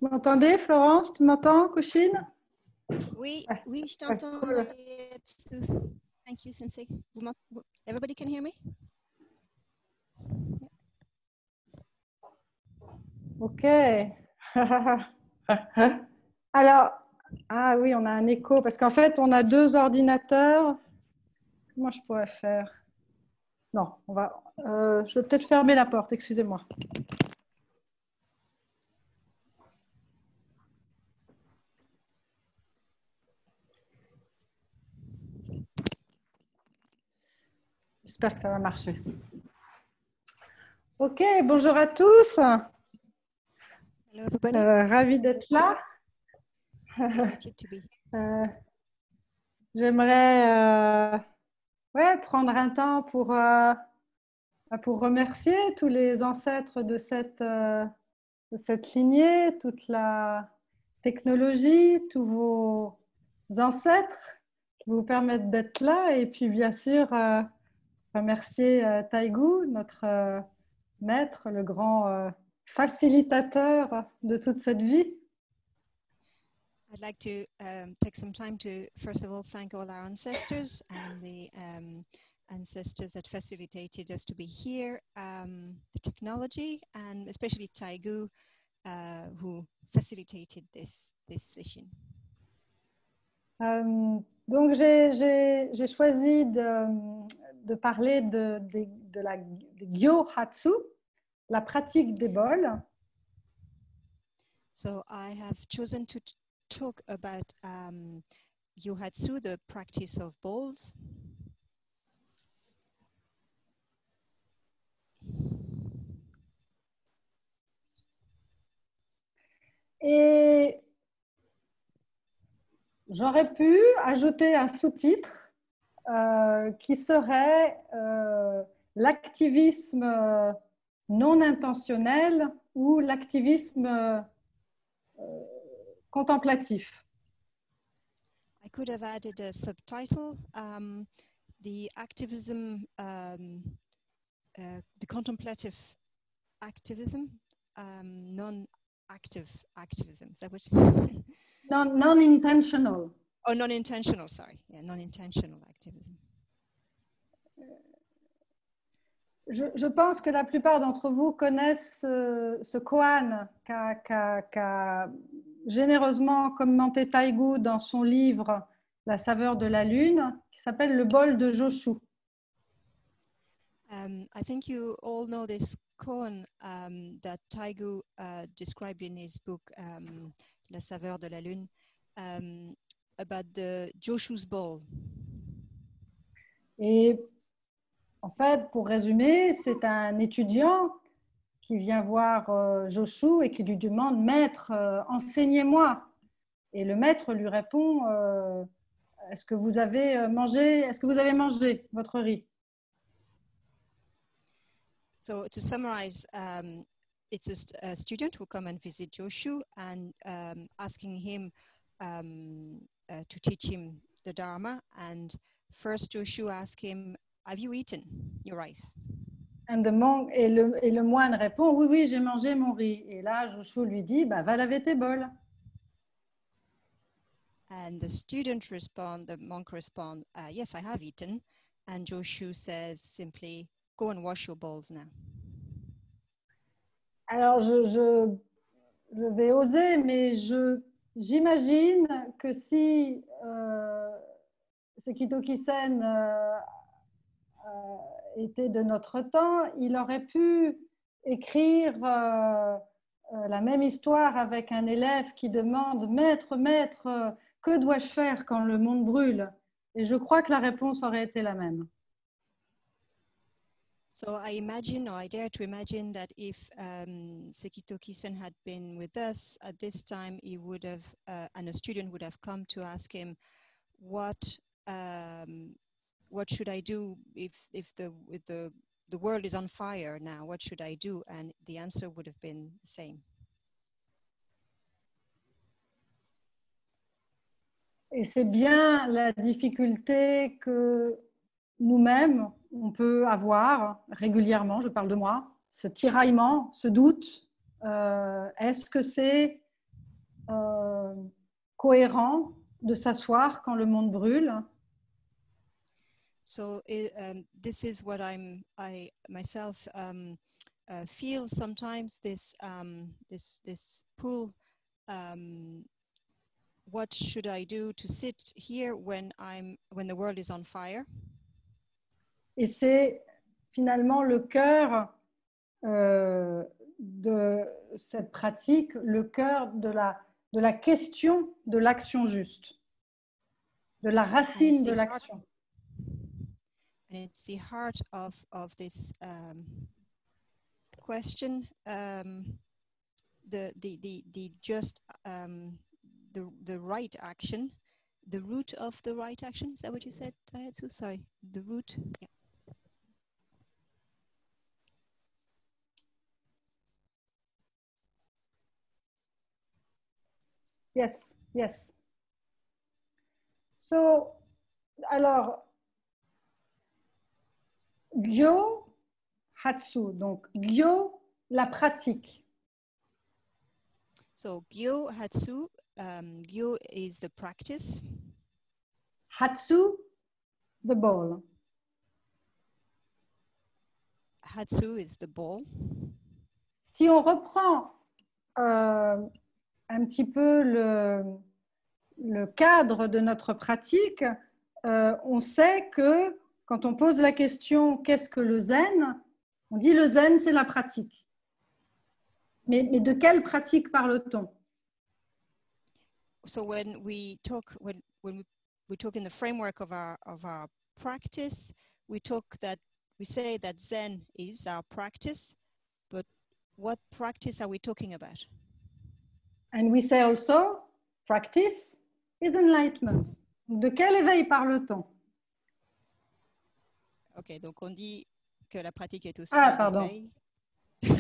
Vous m'entendez, Florence? Tu m'entends, Cochine? Oui, Ouais, oui, je ouais, t'entends. cool. Thank you, Sensei. Everybody can hear me? Ok. Alors, ah oui, on a un écho parce qu'en fait, on a deux ordinateurs. Comment je pourrais faire? Non, je vais peut-être fermer la porte, excusez-moi. J'espère que ça va marcher. Ok, bonjour à tous. Hello, everybody. Ravi d'être là. Delighted to be here. J'aimerais prendre un temps pour remercier tous les ancêtres de cette lignée, toute la technologie, tous vos ancêtres qui vous permettent d'être là. Et puis, bien sûr, remercier Taïgou, notre maître, le grand facilitateur de toute cette vie. I'd like to take some time to, first of all, thank all our ancestors and the ancestors that facilitated us to be here, the technology, and especially Taigu, who facilitated this session. Donc, j'ai choisi de parler de la Gyo-Hatsu, la pratique des bols. So I have chosen to talk about Gyohatsu, the practice of bowls. Et j'aurais pu ajouter un sous-titre qui serait l'activisme non intentionnel ou l'activisme contemplatif. I could have added a subtitle, the activism, the contemplative activism, non-active activism. Is that what? Non-intentional. Oh, non-intentional, sorry. Yeah, non-intentional activism. Je pense que la plupart d'entre vous connaissent ce koan qu'a généreusement commenté Taïgou dans son livre La saveur de la lune, qui s'appelle Le bol de Joshu. I think you all know this koan that Taïgou described in his book La saveur de la lune about the Joshu's bowl. Et en fait, pour résumer, c'est un étudiant qui vient voir Joshu et qui lui demande « Maître, enseignez-moi ». Et le maître lui répond « Est-ce que vous avez mangé votre riz ?» So to summarize, it's a student who come and visit Joshu and asking him to teach him the Dharma. And first Joshu asked him, have you eaten your rice? Et le moine répond, oui, oui, j'ai mangé mon riz. Et là, Joshu lui dit, bah, va laver tes bols. And the monk responds, yes, I have eaten. And Joshu says simply, go and wash your bowls now. Alors, je vais oser, mais j'imagine que si Sekito Kisen était de notre temps, il aurait pu écrire la même histoire avec un élève qui demande « Maître, maître, que dois-je faire quand le monde brûle ?» Et je crois que la réponse aurait été la même. So I dare to imagine that if Sekito Kisen had been with us at this time, he would have, and a student would have come to ask him, what should I do if the world is on fire now? What should I do? And the answer would have been the same. Et c'est bien la difficulté que nous-mêmes, on peut avoir régulièrement, je parle de moi, ce tiraillement, ce doute. Est-ce que c'est cohérent de s'asseoir quand le monde brûle. So this is what I myself feel sometimes. This pull. What should I do to sit here when the world is on fire? Et c'est finalement le cœur de cette pratique, le cœur de la question de l'action juste, de la racine de l'action. And it's the heart of this question, the right action, the root of the right action. Is that what you said, Daihatsu? Sorry, the root. Yeah. Yes, yes. So, alors, Gyo Hatsu, donc Gyo, la pratique. So Gyo Hatsu, Gyo is the practice. Hatsu, the ball. Hatsu is the ball. Si on reprend un petit peu le cadre de notre pratique, on sait que quand on pose la question « qu'est-ce que le zen ?», on dit « le zen, c'est la pratique ». Mais de quelle pratique parle-t-on? So when we talk in the framework of our practice, we say that Zen is our practice, but what practice are we talking about? And we say also practice is enlightenment. De quel éveil parle-t-on? Ok, donc on dit que la pratique est aussi l'éveil. Okay.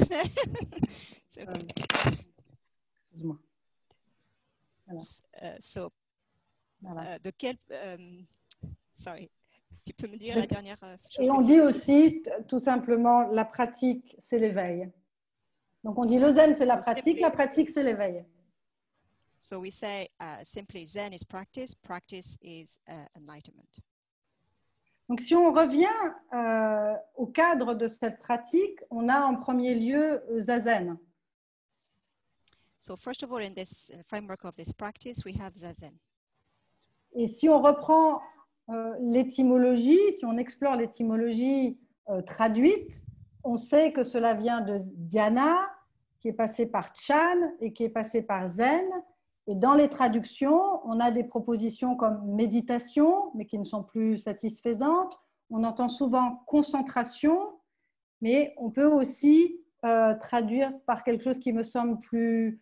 Excuse-moi. Voilà. Voilà. De quel... sorry, tu peux me dire la dernière chose? Et on dit aussi tout simplement la pratique, c'est l'éveil. Donc on dit le zen, c'est la pratique, c'est l'éveil. So we say simply Zen is practice, practice is enlightenment. Donc si on revient au cadre de cette pratique, on a en premier lieu Zazen. So first of all, in this framework of this practice, we have Zazen. Et si on reprend l'étymologie, si on explore l'étymologie traduite, on sait que cela vient de dhyana, qui est passé par chan et qui est passé par zen. Et dans les traductions, on a des propositions comme méditation, mais qui ne sont plus satisfaisantes. On entend souvent concentration, mais on peut aussi traduire par quelque chose qui me semble plus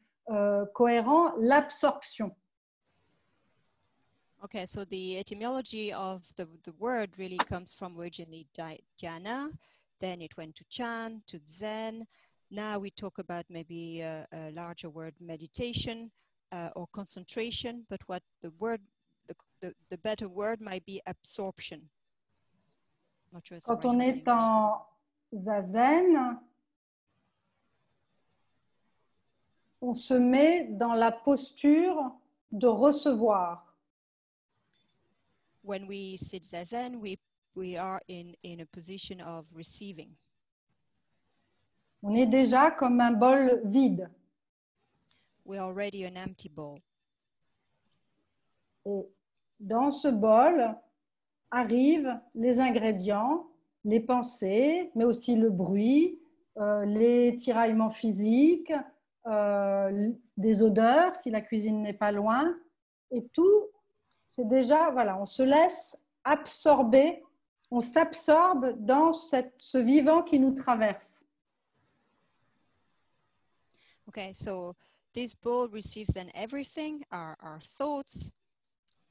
cohérent, l'absorption. Okay, so the etymology of the word really comes from originally dhyana, then it went to chan, to zen. Now we talk about maybe a larger word, meditation or concentration, but what the word, the better word might be absorption. Not sure Quand on est en zazen, on se met dans la posture de recevoir. When we sit zazen, we are in a position of receiving. On est déjà comme un bol vide. We're already an empty bowl. Et dans ce bol arrivent les ingrédients, les pensées, mais aussi le bruit, les tiraillements physiques, des odeurs si la cuisine n'est pas loin. Et tout, c'est déjà, voilà, on se laisse absorber, on s'absorbe dans ce vivant qui nous traverse. Okay, so this bowl receives then everything, our thoughts,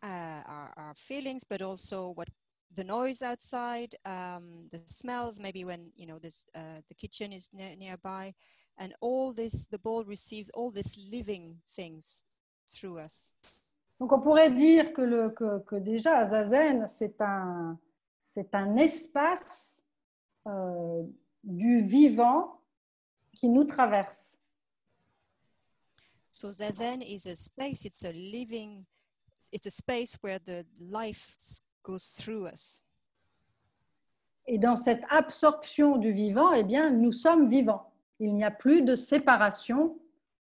our feelings, but also what the noise outside, the smells, maybe when the kitchen is nearby, and all this, the bowl receives all these living things through us. Donc on pourrait dire que déjà Zazen, c'est un espace du vivant qui nous traverse. So Zazen is a space, it's a space where the life goes through us. Et dans cette absorption du vivant, eh bien, nous sommes vivants. Il n'y a plus de séparation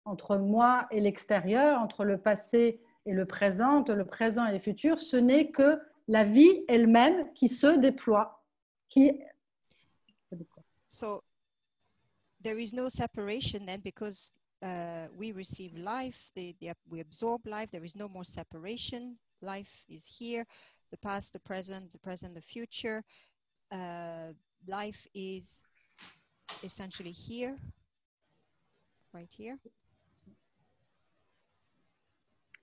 entre moi et l'extérieur, entre le passé et le présent et le futur. Ce n'est que la vie elle-même qui se déploie. So there is no separation then because we receive life, we absorb life. There is no more separation. Life is here, the past, the present, the future. Life is essentially here, right here.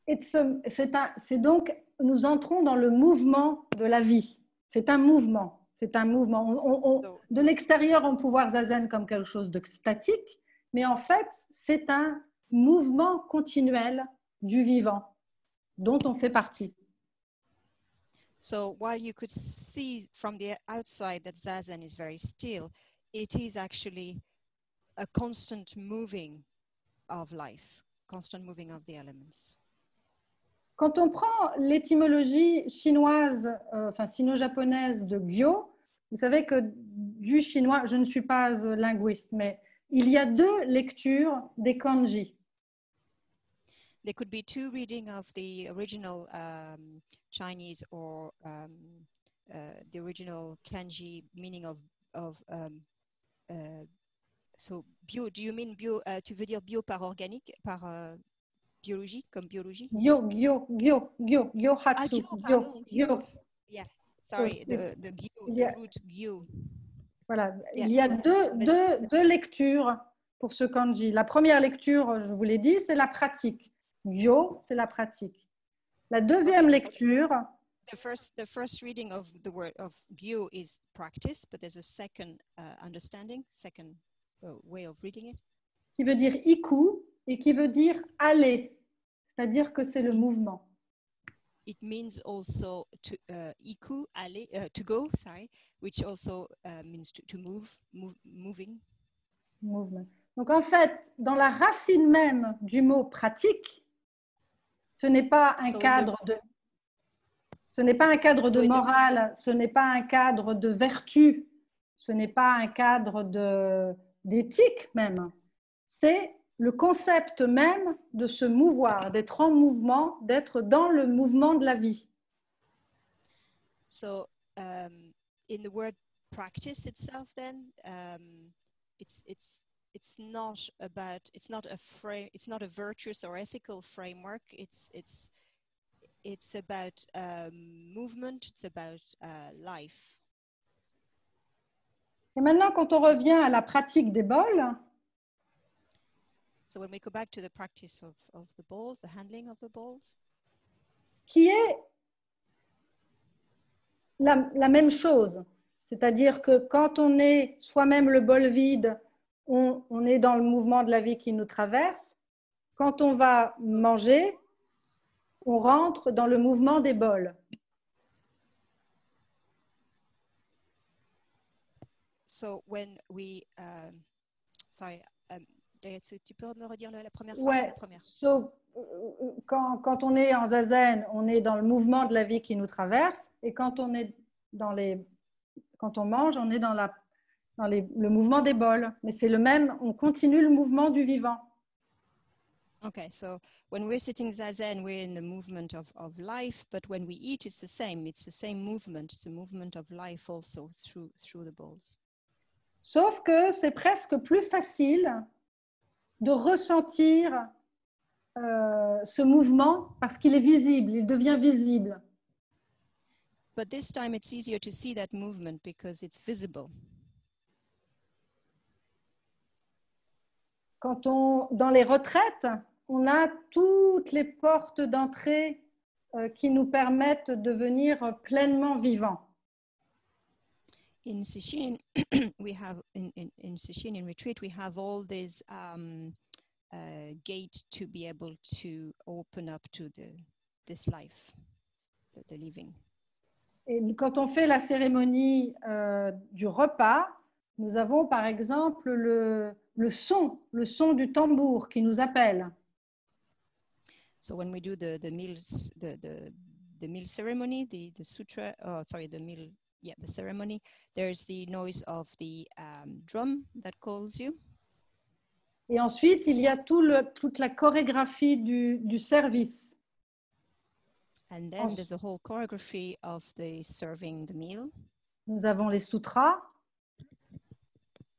C'est donc, nous entrons dans le mouvement de la vie. C'est un mouvement. C'est un mouvement. De l'extérieur, on peut voir Zazen comme quelque chose de statique, mais en fait, c'est un mouvement continuel du vivant dont on fait partie. So while you could see from the outside that Zazen is very still, it is actually a constant moving of life, constant moving of the elements. Quand on prend l'étymologie chinoise, enfin sino-japonaise de Gyo, vous savez que du chinois, je ne suis pas linguiste, mais il y a deux lectures des kanji. There could be two readings of the original Chinese or the original kanji meaning of so bio. Do you mean bio? Tu veux dire bio par organique, par biologie, comme biologie? Gyohatsu. Gyo. Yeah, sorry, the gyo, the root gyo. Voilà, yeah. Il y a deux lectures pour ce kanji. La première lecture, je vous l'ai dit, c'est la pratique. Gyo, c'est la pratique. La deuxième lecture. The first reading of the word of gyo is practice, but there's a second understanding, second way of reading it. Qui veut dire iku et qui veut dire aller, c'est-à-dire que c'est le mouvement. It means also to iku, aller, to go, sorry, which also means to move, moving. Movement. Donc en fait, dans la racine même du mot pratique, ce n'est pas un cadre de morale, ce n'est pas un cadre de vertu, ce n'est pas un cadre d'éthique même. C'est le concept même de se mouvoir, d'être en mouvement, d'être dans le mouvement de la vie. So, in the word practice itself, then it's not a virtuous or ethical framework. It's about movement. It's about life. Et maintenant, quand on revient à la pratique des bols. So when we go back to the practice of the balls, the handling of the balls, qui est la même chose. C'est-à-dire que quand on est soi-même le bol vide, on est dans le mouvement de la vie qui nous traverse. Quand on va manger, on rentre dans le mouvement des bols. So when we, sorry, tu peux me redire la première phrase? Ouais. La première. So, quand on est en zazen, on est dans le mouvement de la vie qui nous traverse, et quand on mange, on est dans le mouvement des bols. Mais c'est le même, on continue le mouvement du vivant. Okay, so when we're sitting zazen, we're in the movement of life, but when we eat, it's the same. It's the same movement. It's a movement of life also through the bowls. Sauf que c'est presque plus facile de ressentir ce mouvement parce qu'il est visible, il devient visible. But this time it's easier to see that movement because it's visible. Dans les retraites, on a toutes les portes d'entrée qui nous permettent de devenir pleinement vivants. In Sesshin, we have in Sesshin, in retreat, we have all these gates to be able to open up to this life, the living. Et quand on fait la cérémonie du repas, nous avons par exemple le son du tambour qui nous appelle. So when we do the meals, the meal ceremony, the sutra, the ceremony, there's the noise of the drum that calls you. Et ensuite, il y a toute la chorégraphie du service. And then there's a whole choreography of the serving the meal. Nous avons les sutras.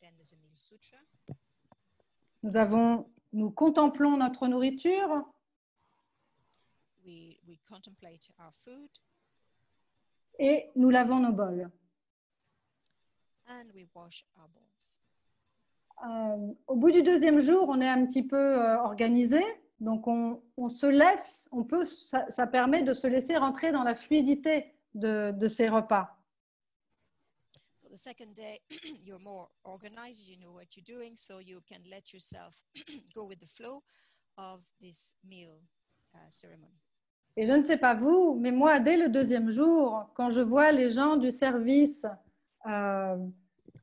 Then there's a meal sutra. Nous contemplons notre nourriture. We contemplate our food. Et nous lavons nos bols. And we wash our bowls. Au bout du deuxième jour, on est un petit peu organisé. Donc, on se laisse, ça permet de se laisser rentrer dans la fluidité de ces repas. So the second day, you're more organized, you know what you're doing, so you can let yourself go with the flow of this meal ceremony. Et je ne sais pas vous, mais moi, dès le deuxième jour, quand je vois les gens du service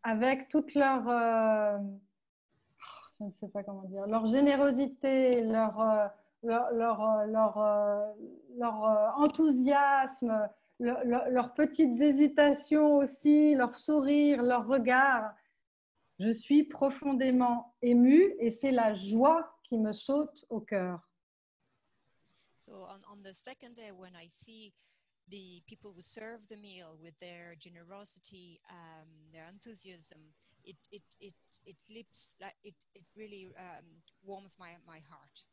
avec toute leur, je ne sais pas comment dire, leur générosité, leur enthousiasme, leurs petites hésitations aussi, leur sourire, leur regard, je suis profondément émue et c'est la joie qui me saute au cœur. So on the second day, when I see the people who serve the meal with their generosity, their enthusiasm, it really warms my heart.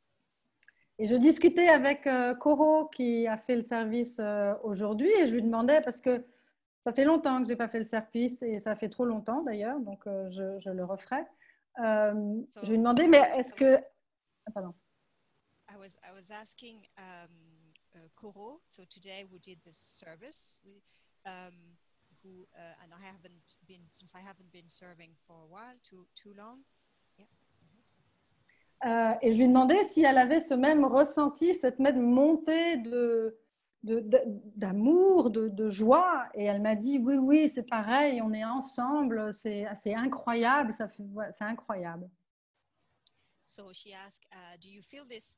Et je discutais avec Coro qui a fait le service aujourd'hui et je lui demandais, parce que ça fait longtemps que je n'ai pas fait le service et ça fait trop longtemps d'ailleurs, donc je le referai. Je lui demandais, mais est-ce que... Pardon. I was asking Coro, so today we did the service, and I haven't been serving for a while, too long. Yeah. Et je lui demandais si elle avait ce même ressenti, cette même montée d'amour, de joie. Et elle m'a dit, oui, c'est pareil, on est ensemble, c'est incroyable, c'est incroyable. So she asked, do you feel this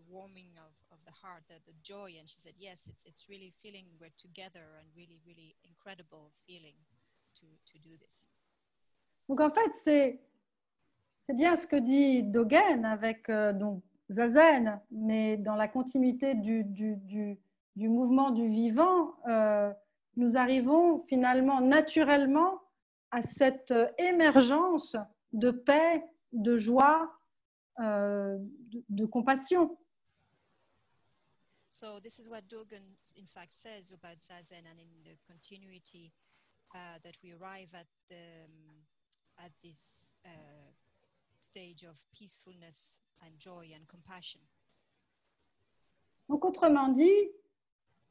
warming of the heart, the joy? And she said, yes, it's really feeling we're together and really, really incredible feeling to do this. Donc en fait, c'est bien ce que dit Dogen avec donc Zazen, mais dans la continuité du mouvement du vivant, nous arrivons finalement naturellement à cette émergence de paix, de joie, de compassion. So this is what Dogen in fact says about Zazen, and in the continuity that we arrive at this stage of peacefulness and joy and compassion. Donc autrement dit,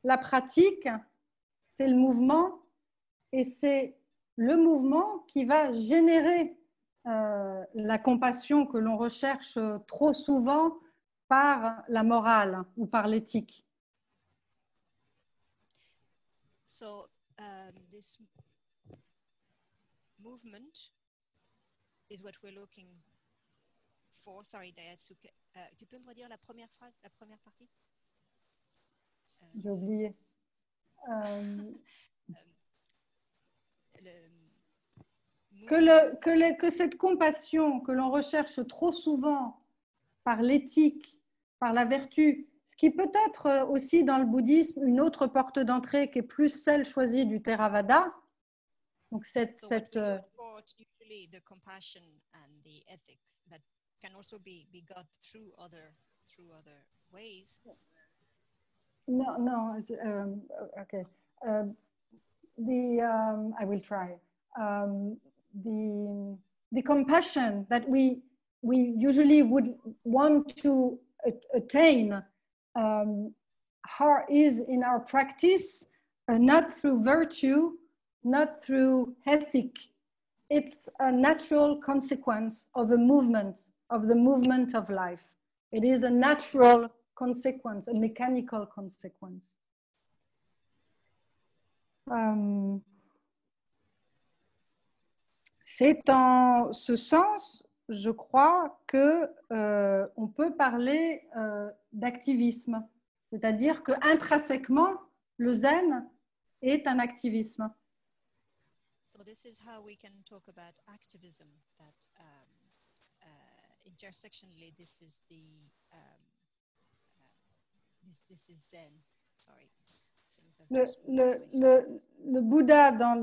la pratique, c'est le mouvement et c'est le mouvement qui va générer la compassion que l'on recherche trop souvent par la morale ou par l'éthique. So this movement is what we're looking for. Sorry, Dayatsuke. Tu peux me redire la première phrase, la première partie? J'ai oublié. Que cette compassion que l'on recherche trop souvent par l'éthique, par la vertu, ce qui peut être aussi dans le bouddhisme une autre porte d'entrée qui est plus celle choisie du Theravada. Donc usually the compassion and the ethics that can also be got through other ways. No, okay. I will try. The compassion that we usually would want to attain is in our practice not through virtue, not through ethic. It's a natural consequence of the movement of life. It is a natural consequence, a mechanical consequence. C'est en ce sens je crois que on peut parler d'activisme, c'est-à-dire que intrinsèquement, le zen est un activisme. So this is how we can talk about activism. That intersectionally, this is the this is Zen. Sorry. Le Bouddha, dans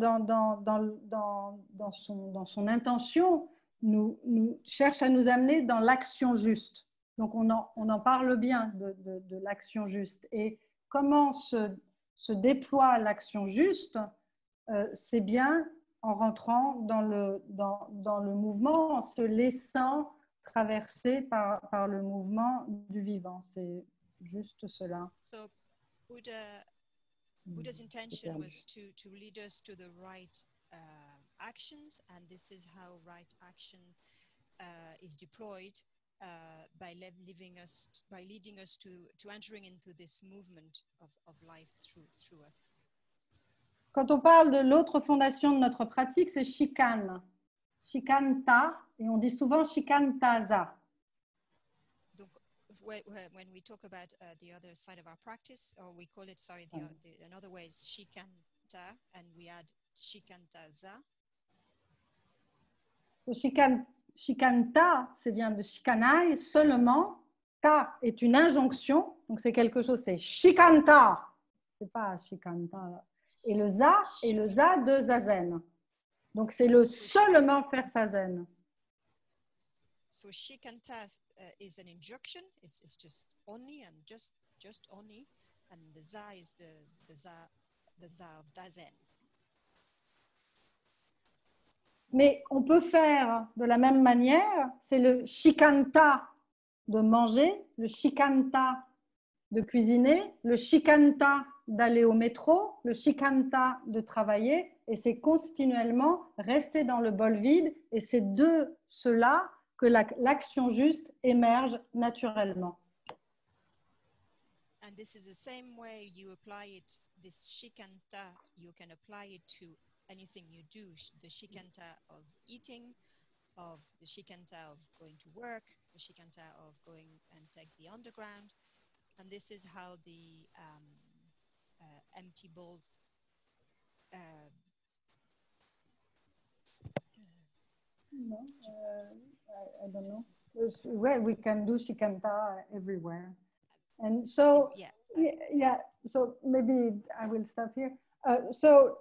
son intention, nous cherche à nous amener dans l'action juste. Donc, on en parle bien de l'action juste. Et comment se déploie l'action juste, c'est bien en rentrant dans le mouvement, en se laissant traverser par le mouvement du vivant. C'est juste cela. So, Buddha's intention was to lead us to the right actions, and this is how right action is deployed by leading us to entering into this movement of life through us. Quand on parle de l'autre fondation de notre pratique, c'est Shikan. Shikanta, et on dit souvent Shikantaza. Donc, when we talk about the other side of our practice, or we call it, sorry, another way is Shikanta, and we add Shikantaza. Shikanta, ça vient de Shikanai, seulement. Ta est une injonction, donc c'est quelque chose, c'est Shikanta. C'est pas Shikanta. Et le za est le za de zazen. Donc c'est le seulement faire zazen. So Shikanta is an injunction. It's just only and just only, and the za is the za of zazen. Mais on peut faire de la même manière, c'est le shikanta de manger, le shikanta de cuisiner, le shikanta d'aller au métro, le shikanta de travailler, et c'est continuellement rester dans le bol vide, et c'est de cela que l'action juste émerge naturellement. And this is the same way you apply it, this shikanta, you can apply it to anything you do, the shikanta of eating, of the shikanta of going to work, the shikanta of going and take the underground. And this is how the empty bowls no, I don't know. Well, we can do shikanta everywhere. And so, yeah, so maybe I will stop here. So,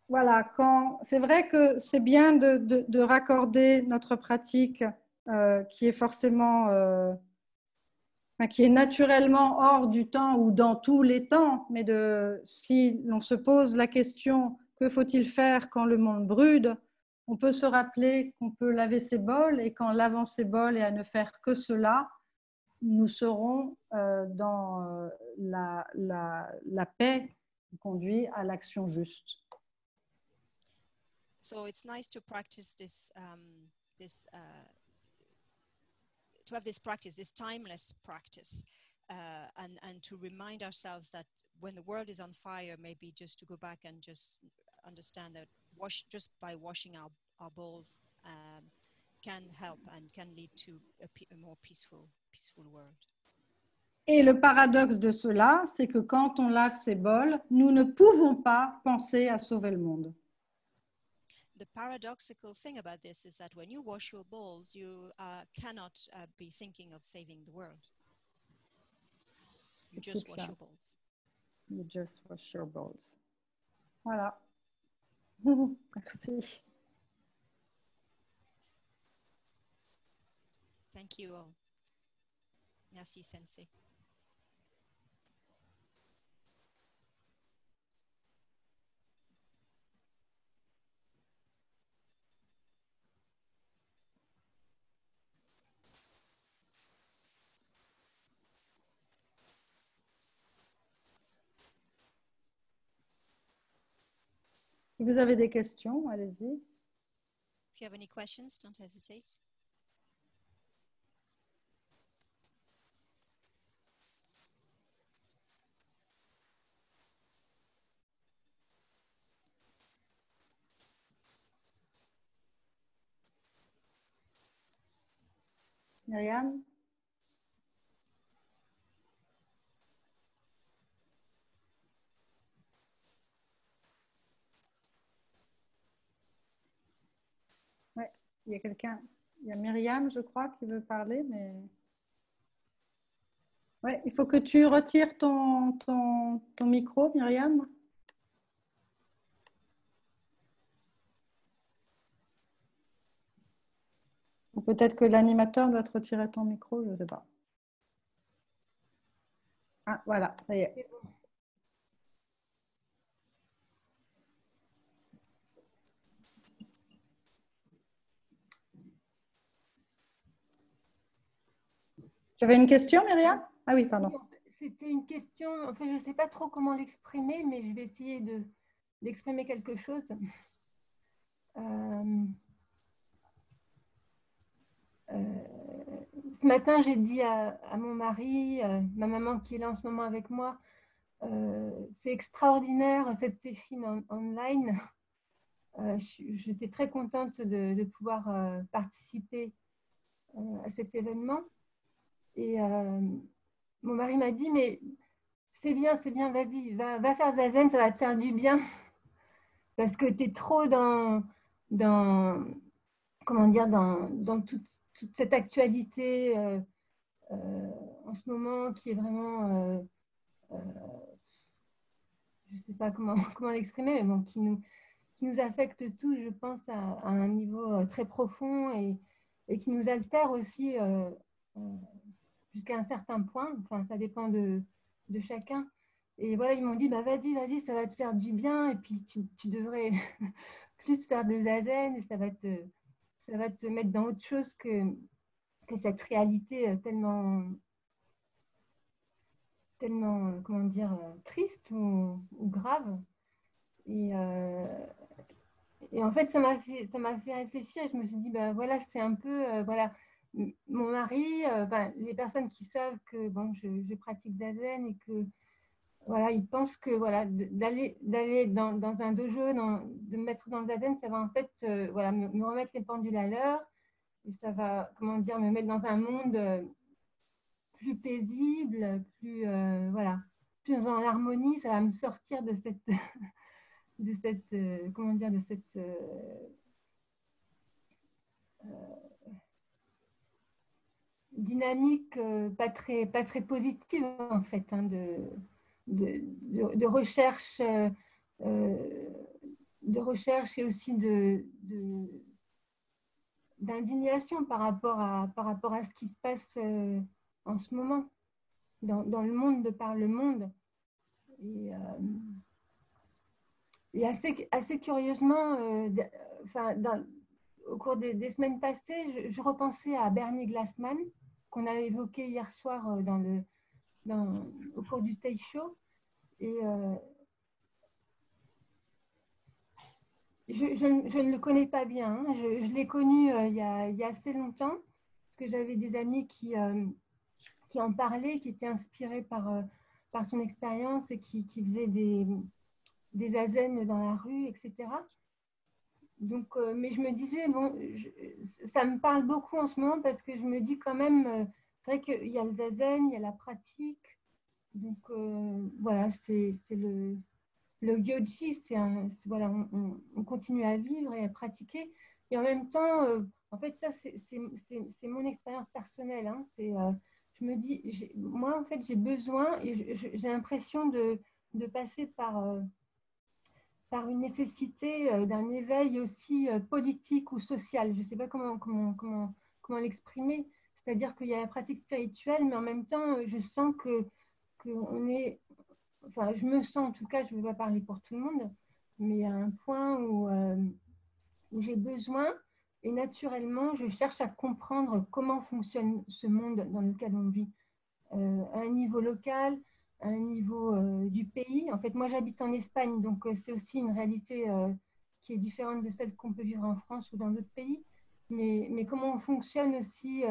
voilà, c'est vrai que c'est bien de raccorder notre pratique qui est forcément, qui est naturellement hors du temps ou dans tous les temps, mais si l'on se pose la question, que faut-il faire quand le monde brûle, on peut se rappeler qu'on peut laver ses bols et qu'en lavant ses bols et à ne faire que cela, nous serons dans la paix qui conduit à l'action juste. So it's nice to practice to have this practice, this timeless practice, and to remind ourselves that when the world is on fire, maybe just to go back and just understand that just by washing our bowls can help and can lead to a more peaceful world. Et le paradoxe de cela, c'est que quand on lave ses bols, nous ne pouvons pas penser à sauver le monde. The paradoxical thing about this is that when you wash your bowls, you cannot be thinking of saving the world. You just wash your bowls. You just wash your bowls. Voilà. Merci. Thank you all. Merci, Sensei. Si vous avez des questions, allez-y. If you have any questions, don't hesitate. Myriam? Oui, il y a quelqu'un, il y a Myriam, je crois, qui veut parler, mais... Ouais, il faut que tu retires ton micro, Myriam. Ou peut-être que l'animateur doit te retirer ton micro, je ne sais pas. Ah, voilà, ça y est. Tu avais une question, Myriam? Ah oui, pardon. C'était une question, enfin, je ne sais pas trop comment l'exprimer, mais je vais essayer d'exprimer quelque chose. Ce matin, j'ai dit à mon mari, ma maman qui est là en ce moment avec moi, c'est extraordinaire cette séchine online. J'étais très contente de pouvoir participer à cet événement. Et mon mari m'a dit, mais c'est bien, vas-y, va faire zazen, ça va te faire du bien. Parce que tu es trop comment dire, dans toute cette actualité en ce moment qui est vraiment, je ne sais pas comment l'exprimer, mais bon, qui nous affecte tous, je pense, à un niveau très profond et qui nous altère aussi jusqu'à un certain point. Enfin, ça dépend de chacun. Et voilà, ils m'ont dit, bah, vas-y, ça va te faire du bien. Et puis, tu devrais plus faire de zazen et ça va te mettre dans autre chose que cette réalité tellement, comment dire, triste ou grave. Et en fait, ça m'a fait réfléchir. Je me suis dit, ben voilà, c'est un peu, voilà, mon mari, ben, les personnes qui savent que bon, je pratique zazen et que voilà, ils pensent que voilà, d'aller dans un dojo, de me mettre dans le zazen, ça va en fait, voilà, me remettre les pendules à l'heure et ça va, comment dire, me mettre dans un monde plus paisible, plus voilà, plus en harmonie. Ça va me sortir de cette comment dire, de cette dynamique pas très positive en fait, hein, de recherche, de recherche et aussi d'indignation par rapport à ce qui se passe en ce moment dans le monde, de par le monde. Et assez curieusement, au cours des semaines passées, je repensais à Bernie Glassman, qu'on a évoqué hier soir au cours du Tay Show. Et je ne le connais pas bien. Hein. Je l'ai connu il y a assez longtemps, parce que j'avais des amis qui en parlaient, qui étaient inspirés par son expérience et qui faisaient des zazen dans la rue, etc. Donc, mais je me disais, bon, ça me parle beaucoup en ce moment parce que je me dis quand même, c'est vrai qu'il y a le zazen, il y a la pratique. Donc, voilà, c'est le gyoji, voilà, on continue à vivre et à pratiquer. Et en même temps, en fait, ça, c'est mon expérience personnelle. Hein, je me dis, moi, en fait, j'ai besoin et j'ai l'impression de passer par une nécessité d'un éveil aussi politique ou social. Je ne sais pas comment l'exprimer. C'est-à-dire qu'il y a la pratique spirituelle, mais en même temps, je sens qu'on est, enfin, je me sens en tout cas, je ne vais pas parler pour tout le monde, mais à un point où j'ai besoin, et naturellement, je cherche à comprendre comment fonctionne ce monde dans lequel on vit, à un niveau local, à un niveau du pays. En fait, moi, j'habite en Espagne, donc c'est aussi une réalité qui est différente de celle qu'on peut vivre en France ou dans d'autres pays. Mais comment on fonctionne aussi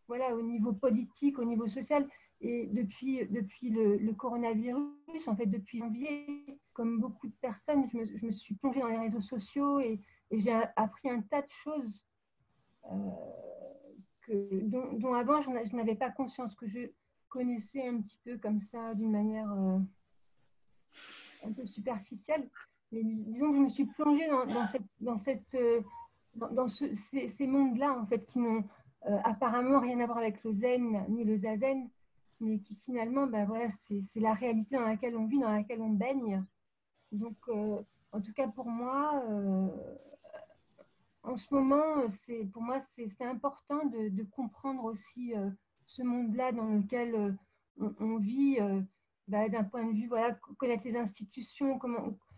voilà, au niveau politique, au niveau social. Et depuis le coronavirus, en fait, depuis janvier, comme beaucoup de personnes, je me suis plongée dans les réseaux sociaux et j'ai appris un tas de choses dont avant je n'avais pas conscience, que je connaissais un petit peu comme ça d'une manière un peu superficielle. Mais disons que je me suis plongée dans ces mondes-là, en fait, qui n'ont apparemment rien à voir avec le zen ni le zazen, mais qui finalement, ben voilà, c'est la réalité dans laquelle on vit, dans laquelle on baigne. Donc, en tout cas pour moi, en ce moment, pour moi, c'est important de comprendre aussi ce monde-là dans lequel on vit, d'un point de vue, voilà, connaître les institutions,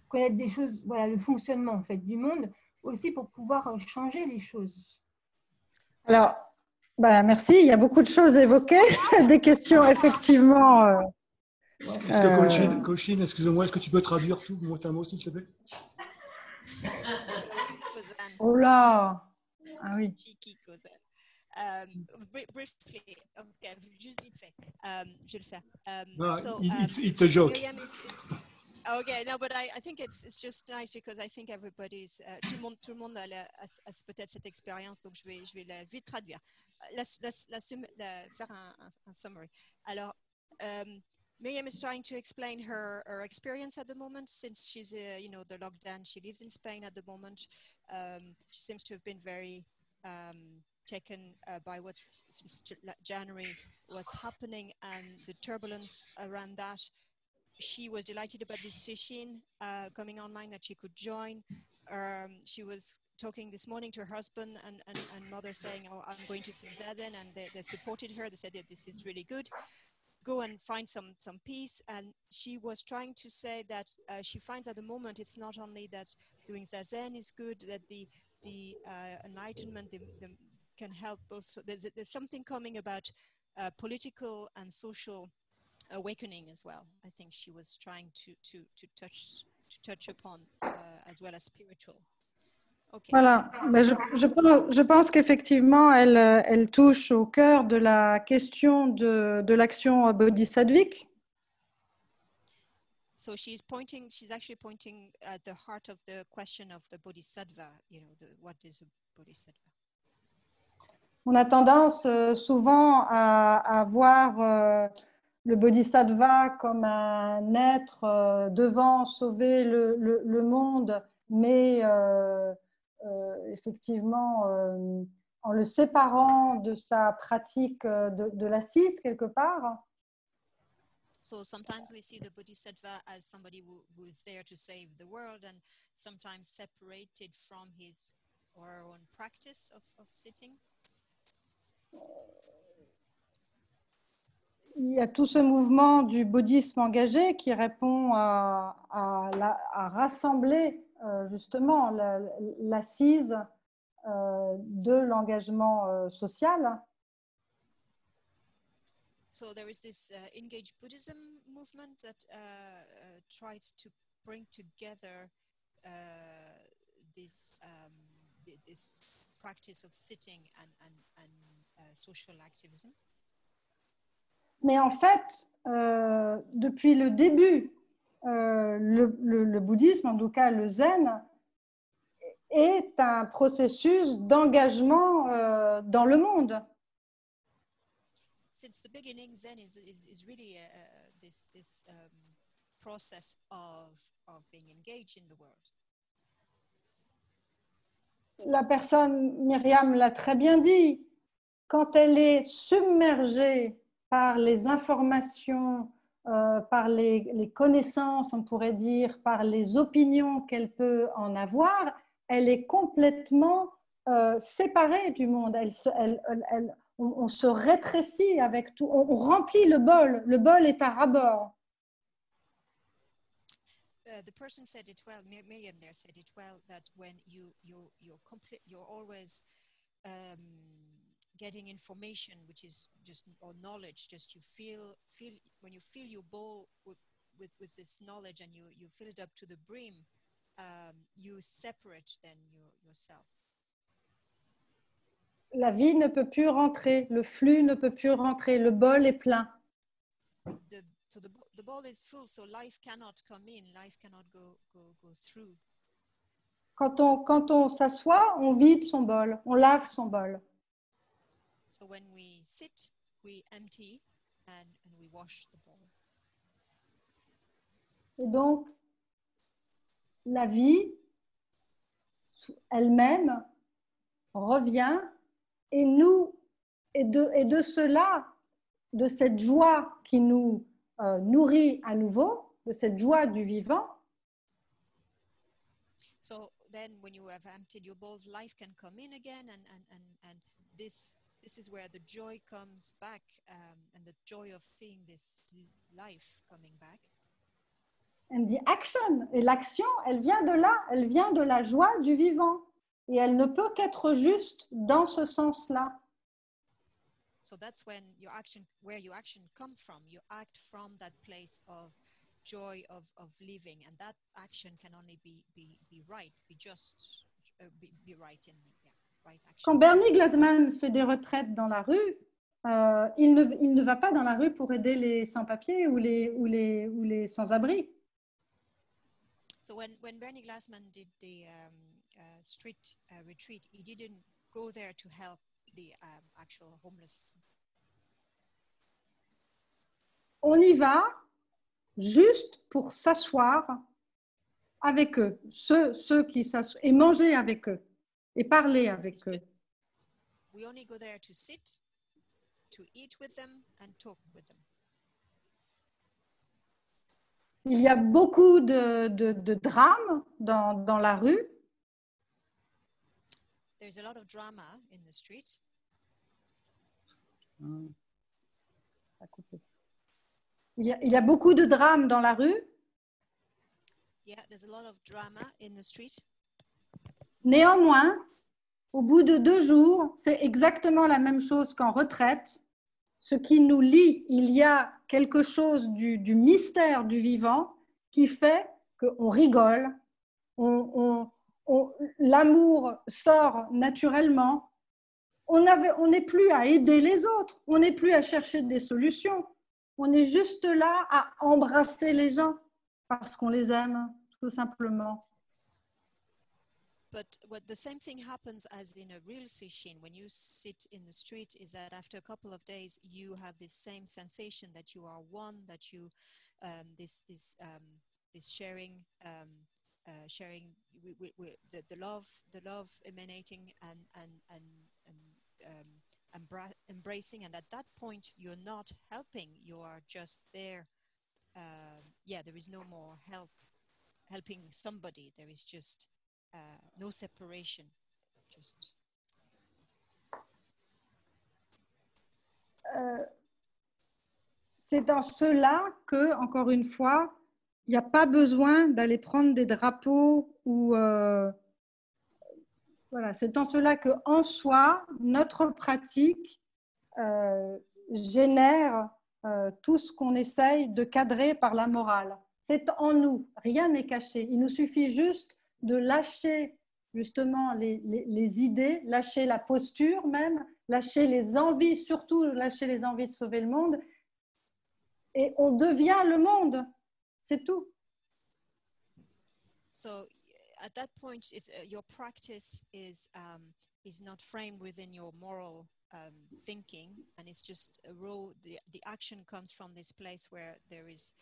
connaître des choses, voilà, le fonctionnement en fait du monde, aussi pour pouvoir changer les choses. Alors, merci. Il y a beaucoup de choses évoquées, des questions effectivement. Est-ce que Cochin, excuse-moi, est-ce que tu peux traduire tout mot à mot, s'il te plaît? Oh là! Ah oui. Briefly, okay, juste vite fait. Je vais le faire. It's a joke. Okay, no, but I think it's just nice because I think everybody's tout le monde a peut-être cette expérience, donc je vais la vite traduire. Faire un summary. Alors, Miriam is trying to explain her experience at the moment, since she's the lockdown. She lives in Spain at the moment. She seems to have been very taken by since January, what's happening and the turbulence around that. She was delighted about this session coming online, that she could join. She was talking this morning to her husband and mother, saying, "Oh, I'm going to Zazen," and they supported her. They said that this is really good. Go and find some peace. And she was trying to say that she finds at the moment it's not only that doing Zazen is good, that the enlightenment can help also. There's something coming about political and social awakening as well. I think she was trying to touch upon as well as spiritual. Okay. Voilà, mais je pense qu'effectivement, elle touche au cœur de la question de l'action bodhisattvique. So she's actually pointing at the heart of the question of the bodhisattva, what is a bodhisattva? On a tendance souvent à voir le bodhisattva comme un être devant sauver le monde, mais effectivement en le séparant de sa pratique de l'assise quelque part. So sometimes we see the bodhisattva as somebody who is there to save the world, and sometimes separated from his or her own practice of sitting. Il y a tout ce mouvement du bouddhisme engagé qui répond à rassembler justement l'assise de l'engagement social. So there is this engaged Buddhism movement that tries to bring together this practice of sitting and social activism. Mais en fait, depuis le début, le bouddhisme, en tout cas le zen, est un processus d'engagement dans le monde. Since the beginning, Zen is really this process of being engaged in the world. La personne, Myriam l'a très bien dit, quand elle est submergée par les informations, par les connaissances, on pourrait dire, par les opinions qu'elle peut en avoir, elle est complètement séparée du monde. On se rétrécit avec tout, on remplit le bol est à ras-bord. The person said it well, Miriam there said it well, that when you're always getting information, which is just, or knowledge, just you feel when you fill your bowl with this knowledge and you fill it up to the brim, you separate then yourself. La vie ne peut plus rentrer, le flux ne peut plus rentrer, le bol est plein. So the bowl is full, so life cannot come in, life cannot go through. Quand on s'assoit, on vide son bol, on lave son bol. So when we sit, we empty and we wash the bowl. Et donc, la vie elle-même revient et de cela, de cette joie qui nous nourrit à nouveau, de cette joie du vivant. So then when you have emptied your bowl, life can come in again, and this is where the joy comes back, and the joy of seeing this life coming back. And the action, et l'action, elle vient de là, elle vient de la joie du vivant. Et elle ne peut qu'être juste dans ce sens-là. So that's when where your action come from. You act from that place of joy of living, and that action can only be right, be just, be right in right action. Quand Bernie Glassman fait des retraites dans la rue, il ne va pas dans la rue pour aider les sans-papiers ou les sans-abri. So when Bernie Glassman did the street retreat, he didn't go there to help the actual homeless. On y va juste pour s'asseoir avec eux, ceux qui s'assoient, et manger avec eux, et parler avec eux. We only go there to sit, to eat with them, and talk with them. Il y a beaucoup de drames dans la rue. There's a lot of drama in the street. Il y a beaucoup de drames dans la rue. Yeah, there's a lot of drama in the street. Néanmoins, au bout de 2 jours, c'est exactement la même chose qu'en retraite. Ce qui nous lie, il y a quelque chose du mystère du vivant qui fait qu'on rigole, l'amour sort naturellement. On n'est plus à aider les autres, on n'est plus à chercher des solutions. On est juste là à embrasser les gens parce qu'on les aime, tout simplement. But what the same thing happens as in a real sesshin, when you sit in the street, is that after a couple of days, you have this same sensation that you are one, that you, this sharing, sharing the love emanating and embracing, and at that point, you're not helping, you are just there. There is no more helping somebody, there is just no separation. C'est dans cela que, encore une fois, il n'y a pas besoin d'aller prendre des drapeaux ou voilà, c'est en cela que, en soi, notre pratique génère tout ce qu'on essaye de cadrer par la morale. C'est en nous, rien n'est caché. Il nous suffit juste de lâcher justement les idées, lâcher la posture même, lâcher les envies, surtout lâcher les envies de sauver le monde, et on devient le monde, c'est tout. So at that point, your practice is not framed within your moral thinking, and it's just a raw, the action comes from this place where there is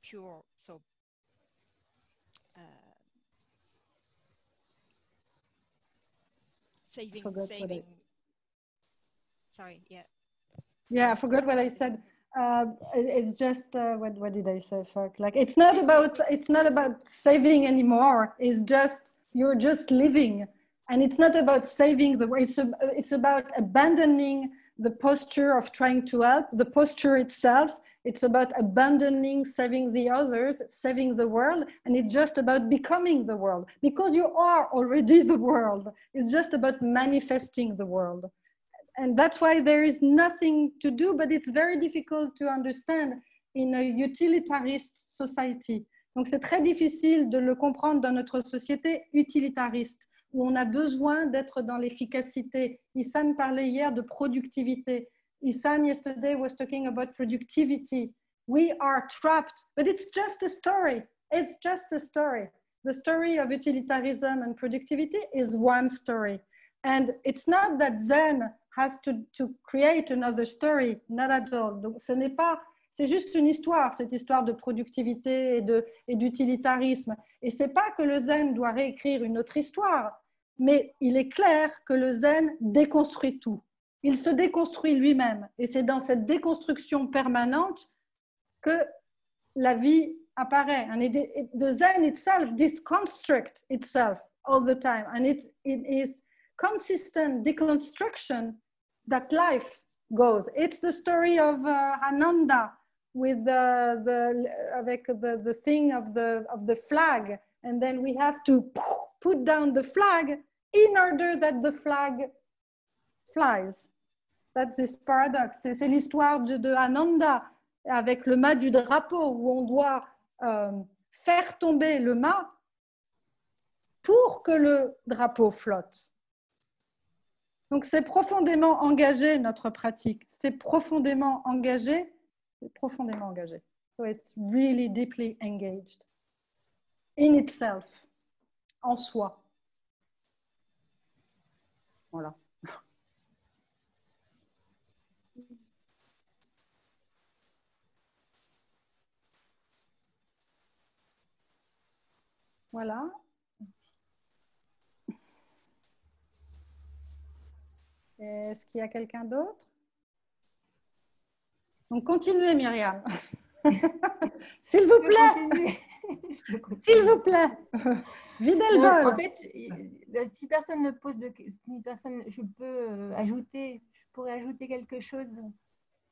pure, so saving. Sorry, yeah. Yeah, I forgot what I said. It's just what did I say? Fuck! Like it's not about saving anymore. It's just you're just living, and it's not about saving the world. It's about abandoning the posture of trying to help. The posture itself. It's about abandoning saving the others, saving the world, and it's just about becoming the world because you are already the world. It's just about manifesting the world. And that's why there is nothing to do, but it's very difficult to understand in a utilitarist society. Donc c'est très difficile de le comprendre dans notre société utilitariste, où on a besoin d'être dans l'efficacité. Isan parlait hier de productivité. Isan yesterday was talking about productivity. We are trapped, but it's just a story. It's just a story. The story of utilitarism and productivity is one story. And it's not that Zen has to create another story, not at all. Donc, ce n'est pas, c'est juste une histoire, cette histoire de productivité et d'utilitarisme. Et c'est pas que le Zen doit réécrire une autre histoire, mais il est clair que le Zen déconstruit tout. Il se déconstruit lui-même. Et c'est dans cette déconstruction permanente que la vie apparaît. And the Zen itself deconstructs itself all the time. And it is consistent deconstruction that life goes. It's the story of Ananda with the thing of the flag. And then we have to put down the flag in order that the flag flies. That's this paradox. C'est l'histoire de Ananda avec le mât du drapeau où on doit faire tomber le mât pour que le drapeau flotte. Donc, c'est profondément engagé, notre pratique. C'est profondément engagé. C'est profondément engagé. So it's really deeply engaged in itself, en soi. Voilà. Voilà. Est-ce qu'il y a quelqu'un d'autre? Donc, continuez, Myriam. S'il vous plaît. S'il vous plaît. Videz le bol. En fait, si personne ne pose de questions, je peux ajouter, je pourrais ajouter quelque chose.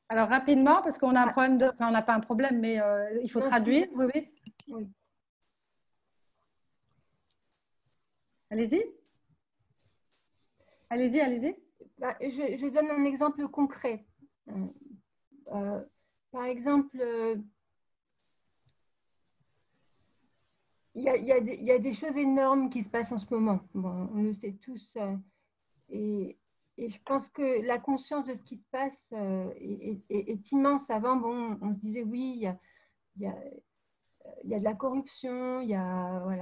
Alors, rapidement, parce qu'on a un problème de... Enfin, on n'a pas un problème, mais il faut traduire. Oui, oui. Oui. Allez-y. Allez-y, allez-y. Je donne un exemple concret. Par exemple, il y a des choses énormes qui se passent en ce moment. Bon, on le sait tous. Et je pense que la conscience de ce qui se passe est immense. Avant, bon, on se disait oui, il y a de la corruption, il y a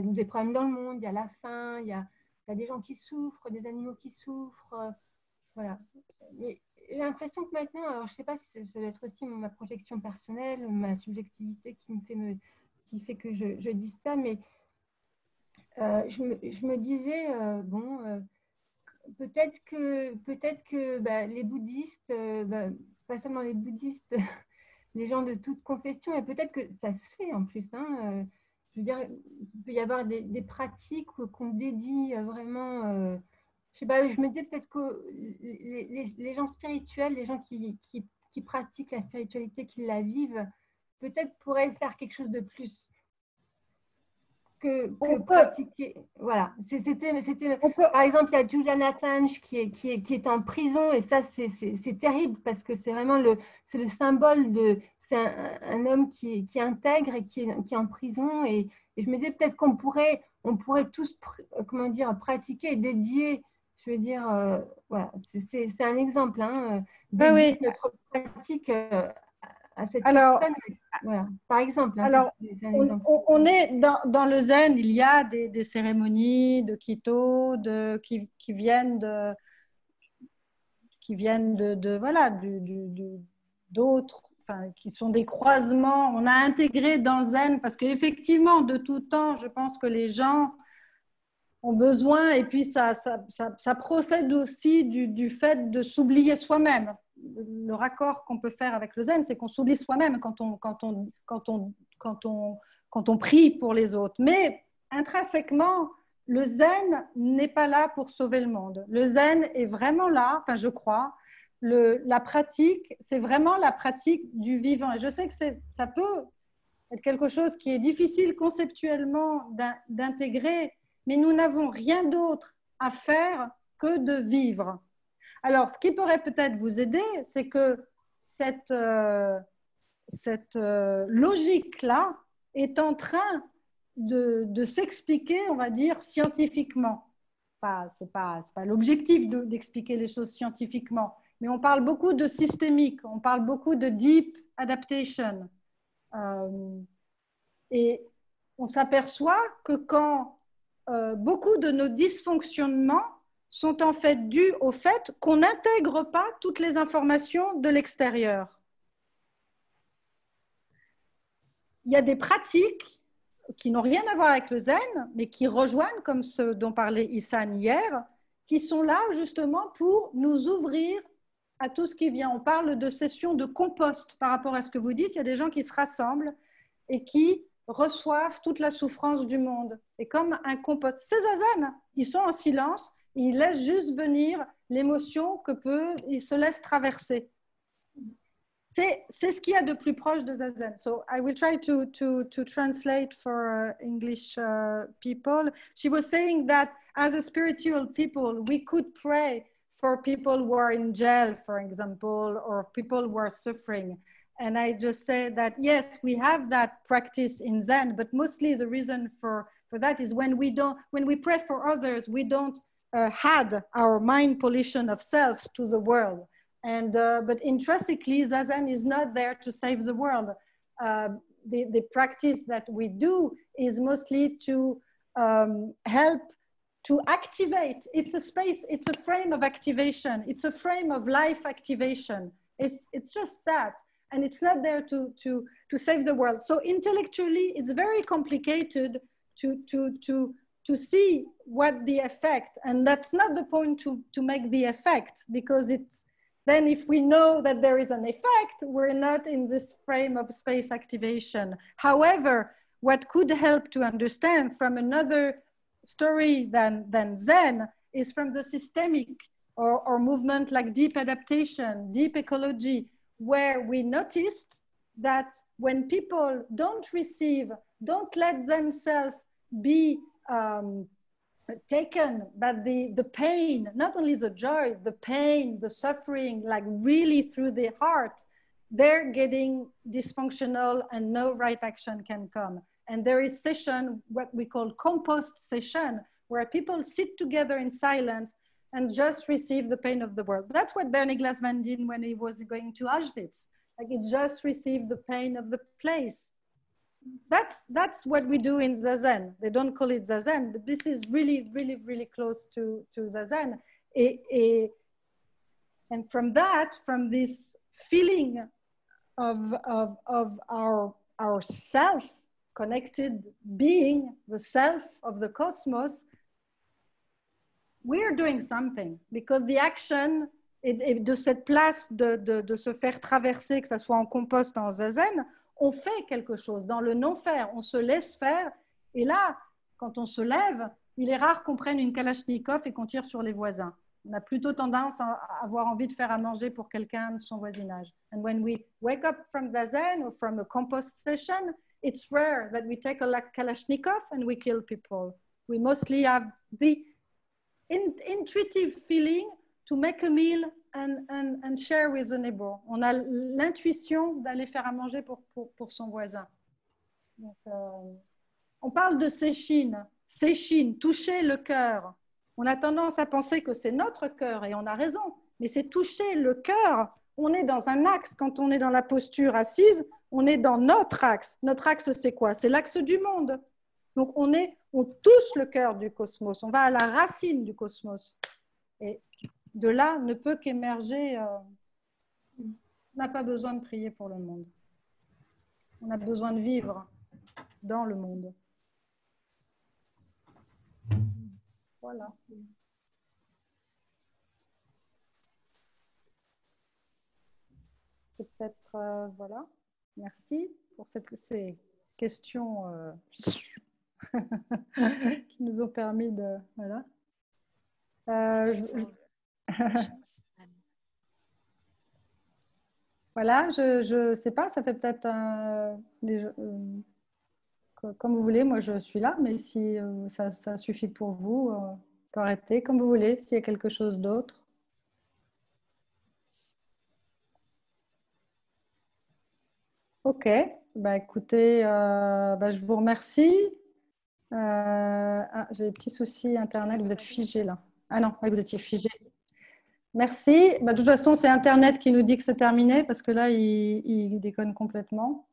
des problèmes dans le monde, il y a la faim, il y a des gens qui souffrent, des animaux qui souffrent. Voilà. Mais j'ai l'impression que maintenant, alors je ne sais pas si ça doit être aussi ma projection personnelle, ma subjectivité qui fait que je dis ça, mais je me disais, peut-être que les bouddhistes, pas seulement les bouddhistes, les gens de toute confession, et peut-être que ça se fait en plus. Je veux dire, il peut y avoir des pratiques qu'on dédie vraiment. Je sais pas, je me dis peut-être que les gens spirituels, les gens qui pratiquent la spiritualité, qui la vivent, peut-être pourraient faire quelque chose de plus que pratiquer. Voilà. Par exemple, il y a Julian Assange qui est en prison, et ça, c'est terrible parce que c'est vraiment c'est le symbole de. C'est un homme qui est intègre et qui est en prison. Et je me disais peut-être qu'on pourrait tous pratiquer et dédier. Je veux dire, voilà, c'est un exemple. Oui. Notre pratique à cette personne. Voilà, par exemple. Alors, on est dans le Zen, il y a des cérémonies de Kito qui viennent d'autres, enfin, qui sont des croisements. On a intégré dans le Zen parce qu'effectivement, de tout temps, je pense que les gens ont besoin, et puis ça procède aussi du fait de s'oublier soi-même. Le raccord qu'on peut faire avec le Zen, c'est qu'on s'oublie soi-même quand on prie pour les autres. Mais intrinsèquement, le Zen n'est pas là pour sauver le monde. Le Zen est vraiment là, enfin je crois, la pratique, c'est vraiment la pratique du vivant. Et je sais que ça peut être quelque chose qui est difficile conceptuellement d'intégrer, mais nous n'avons rien d'autre à faire que de vivre. Alors, ce qui pourrait peut-être vous aider, c'est que cette logique-là est en train de s'expliquer, on va dire, scientifiquement. Ce n'est pas l'objectif d'expliquer les choses scientifiquement, mais on parle beaucoup de systémique, on parle beaucoup de deep adaptation. Et on s'aperçoit que quand beaucoup de nos dysfonctionnements sont en fait dus au fait qu'on n'intègre pas toutes les informations de l'extérieur. Il y a des pratiques qui n'ont rien à voir avec le zen, mais qui rejoignent, comme ce dont parlait Issan hier, qui sont là justement pour nous ouvrir à tout ce qui vient. On parle de sessions de compost par rapport à ce que vous dites. Il y a des gens qui se rassemblent et qui reçoivent toute la souffrance du monde. Et comme un compost, ces zazen, ils sont en silence, ils laissent juste venir l'émotion ils se laissent traverser. C'est ce qu'il y a de plus proche de zazen. So I will try to translate for English people. She was saying that as a spiritual people, we could pray for people who are in jail, for example, or people who are suffering. And I just say that, yes, we have that practice in Zen, but mostly the reason for that is when we pray for others, we don't add our mind pollution of selves to the world. And but intrinsically, Zazen is not there to save the world. The practice that we do is mostly to help to activate. It's a space, it's a frame of activation. It's a frame of life activation. It's just that. And it's not there to save the world. So intellectually, it's very complicated to see what the effect, and that's not the point to make the effect, because then if we know that there is an effect, we're not in this frame of space activation. However, what could help to understand from another story than Zen is from the systemic or movement like deep adaptation, deep ecology, where we noticed that when people don't let themselves be taken by the pain, not only the joy, the pain, the suffering, like really through the heart, they're getting dysfunctional and no right action can come. And there is session, what we call compost session, where people sit together in silence and just receive the pain of the world. That's what Bernie Glassman did when he was going to Auschwitz. Like, he just received the pain of the place. That's what we do in Zazen. They don't call it Zazen, but this is really, really, really close to Zazen. And from this feeling of our self-connected being, the self of the cosmos, we're doing something, because the action de cette place de se faire traverser, que ça soit en compost, en zazen, on fait quelque chose. Dans le non-faire, on se laisse faire. Et là, quand on se lève, il est rare qu'on prenne une kalachnikov et qu'on tire sur les voisins. On a plutôt tendance à avoir envie de faire à manger pour quelqu'un de son voisinage. And when we wake up from zazen or from a compost session, it's rare that we take a kalashnikov and we kill people. We mostly have the intuitive feeling to make a meal and share with the neighbor. On a l'intuition d'aller faire à manger pour son voisin. Donc, on parle de séchine, toucher le cœur. On a tendance à penser que c'est notre cœur, et on a raison, mais c'est toucher le cœur. On est dans un axe. Quand on est dans la posture assise, on est dans notre axe. Notre axe, c'est quoi? C'est l'axe du monde. Donc, on touche le cœur du cosmos. On va à la racine du cosmos. Et de là, ne peut qu'émerger. On n'a pas besoin de prier pour le monde. On a besoin de vivre dans le monde. Voilà. Peut-être, voilà. Merci pour ces questions qui nous ont permis de... Voilà. Voilà, je ne sais pas, ça fait peut-être comme vous voulez, moi je suis là, mais si ça suffit pour vous, on peut arrêter comme vous voulez, s'il y a quelque chose d'autre. Ok, bah, écoutez, je vous remercie. J'ai des petits soucis Internet, vous êtes figé là. Ah non, vous étiez figé. Merci. De toute façon, c'est Internet qui nous dit que c'est terminé, parce que là, il déconne complètement.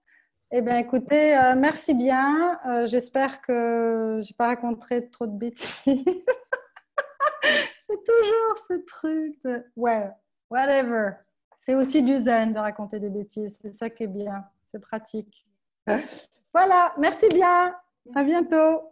Eh bien, écoutez, merci bien. J'espère que je n'ai pas raconté trop de bêtises. J'ai toujours ce truc de ouais, whatever. C'est aussi du zen de raconter des bêtises. C'est ça qui est bien. C'est pratique. Voilà, merci bien. À bientôt.